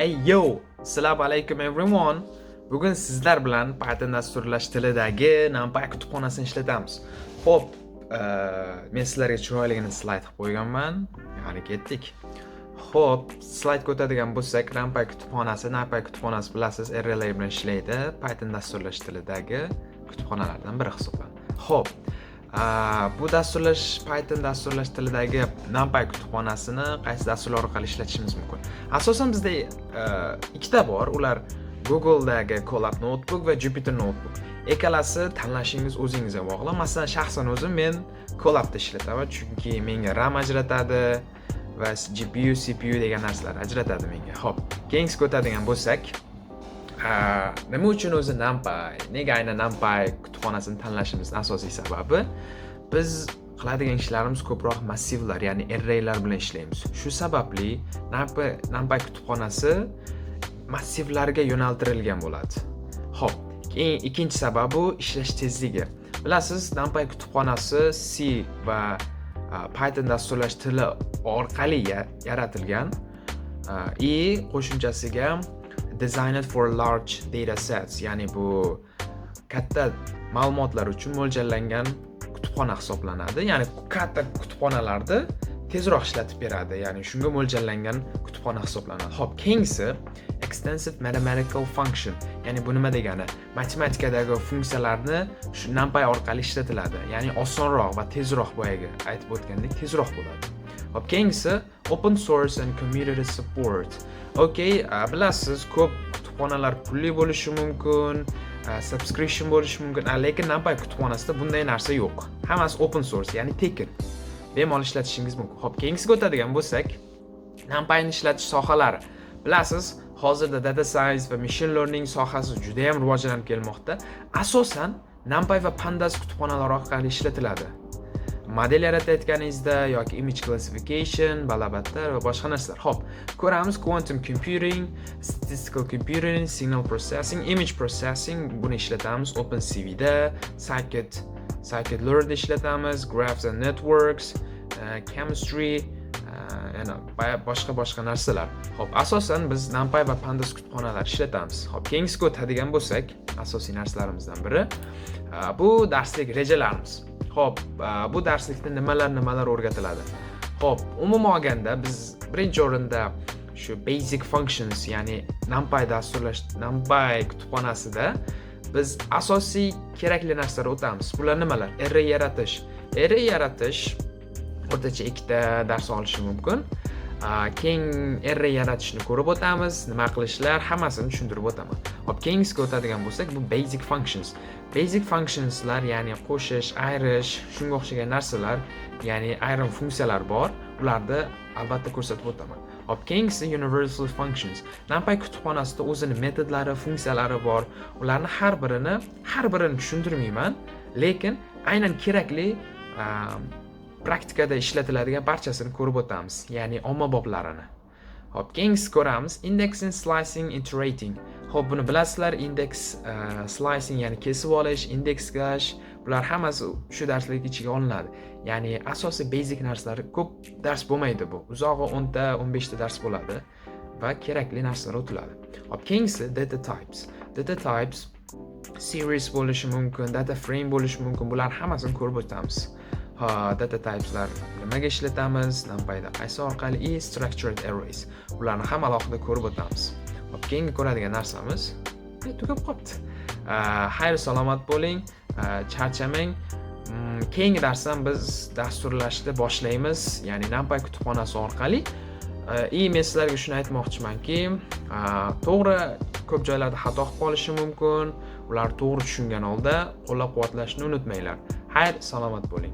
Hey yo, assalomu alaykum everyone. Bugun sizlar bilan Python dasturlash tilidagi NumPy kutubxonasini ishlatamiz. Xo'p, men sizlarga chiroyligini slayd qilib qo'yganman. Ya'ni ketdik. Xo'p, slaydga o'tadigan bo'lsak, NumPy kutubxonasi bilasiz, arraylar bilan ishlaydi. Python dasturlash tilidagi kutubxonalardan biri hisoblanadi. Xo'p, bu Python dasturlash tilidagi NumPy kutubxonasini qaysi dasturlar orqali ishlatishimiz mumkin? Asosan bizda ikkita bor. Ular Googledagi Colab notebook va Jupyter notebook. Ikkalasi tanlashingiz o'zingizga bog'liq. Masalan, shaxsan o'zim men Colabda ishlataman, chunki menga RAM ajratadi va GPU, CPU degan narsalar ajratadi menga. Xo'p, keyingiga o'tadigan bo'lsak, nima uchun o'zi NumPy? Nega aynan NumPy kutubxonasini tanlashimizning asosiy sababi biz qiladigan ishlarimiz ko'proq massivlar, ya'ni arraylar bilan ishlaymiz. Shu sababli NumPy kutubxonasi massivlarga yo'naltirilgan bo'ladi. Xo'p, ikkinchi sababi ishlash tezligi. Bilasiz, NumPy kutubxonasi C va Python dasturlash tili orqali yaratilgan. Qo'shimchasiga designed for large data sets, ya'ni bu katta ma'lumotlar uchun mo'ljallangan kutubxona hisoblanadi. Ya'ni katta kutubxonalarda tezroq ishlatib beradi, ya'ni shunga mo'ljallangan kutubxona hisoblanadi. Xo'p, keyingisi extensive mathematical function, ya'ni bu nima degani? Matematikadagi funksiyalarni shu NumPy orqali ishlatiladi, ya'ni osonroq va tezroq, boyaga aytib o'tgandek tezroq bo'ladi. Xo'p, keyingisi open source and community support. Okay, bilasiz, ko'p kutubxonalar pulli bo'lishi mumkin, subscription bo'lishi mumkin, lekin NumPy kutubxonasida bunday narsa yo'q. Hammasi open source, ya'ni tekin. Bemalol ishlatishingiz mumkin. Xo'p, keyingisiga o'tadigan bo'lsak, NumPyni ishlatish sohalari. Bilasiz, hozirda data science va machine learning sohasi juda ham rivojlanib kelmoqda. Asosan NumPy va Pandas kutubxonalari orqali ishlatiladi. Model yaratayotganingizda yoki image classification, balabatlar va boshqa narsalar. Xo'p, ko'ramiz quantum computing, statistical computing, signal processing, image processing buni ishlatamiz OpenCV'da, scikit-learn ishlatamiz, graphs and networks, chemistry, yana boshqa narsalar. Xo'p, asosan biz NumPy va Pandas kutubxonalari ishlatamiz. Xo'p, keyingisiga o'tadigan bo'lsak, asosiy narsalarimizdan biri bu darslik rejalarimiz. Xo'p, bu darslikda nimalar o'rgatiladi? Xo'p, umuman olganda biz birinchi o'rinda shu basic functions, ya'ni NumPy kutubxonasida biz asosiy kerakli narsalar o'tamiz. Bular nimalar? Array yaratish o'rtacha 2 ta dars olishi mumkin. Keyin array yaratishni ko'rib o'tamiz, nima qilishlar, hammasini tushuntirib o'taman. Xo'p, keyingisiga o'tadigan bo'lsak, bu basic functions. Basic functionslar, ya'ni qo'shish, ayirish, shunga o'xshagan narsalar, ya'ni ayrim funksiyalar bor. Ularni albatta ko'rsatib o'taman. Xo'p, keyingisi universal functions. NumPy kutubxonasida o'zining metodlari, funksiyalari bor. Ularni har birini tushuntirmayman, lekin aynan kerakli praktikada ishlatiladigan barchasini ko'rib o'tamiz, ya'ni ommaboblarini. Xo'p, keyingisi ko'ramiz indexing, slicing, iterating. Xo'p, buni bilasizlar, index, slicing, ya'ni kesib olish, indekslash, bular hammasi shu darslik ichiga olinadi. Ya'ni asosiy basic narsalar, ko'p dars bo'lmaydi bu. Uzog'i 10 ta, 15 ta dars bo'ladi va kerakli narsalar o'tiladi. Xo'p, keyingisi data types. Data types series bo'lishi mumkin, data frame bo'lishi mumkin. Bular hammasini ko'rib o'tamiz. Data typeslar nimaga ishlatamiz? NumPyda qaysi orqali? Structured arrays. Bularni ham alohida ko'rib o'tamiz. Xo'p, keyingi ko'radigan narsamiz tugab qolibdi. Xayr salomat bo'ling, charchamang. Keyingi darsdan biz dasturlashni boshlaymiz, ya'ni NumPy kutubxonasi orqali. Men sizlarga shuni aytmoqchimanki, to'g'ri, ko'p joylarda xato qilib qolishi mumkin. Ular to'g'ri tushungan holda qo'llab-quvvatlashni unutmanglar. Xayr salomat bo'ling.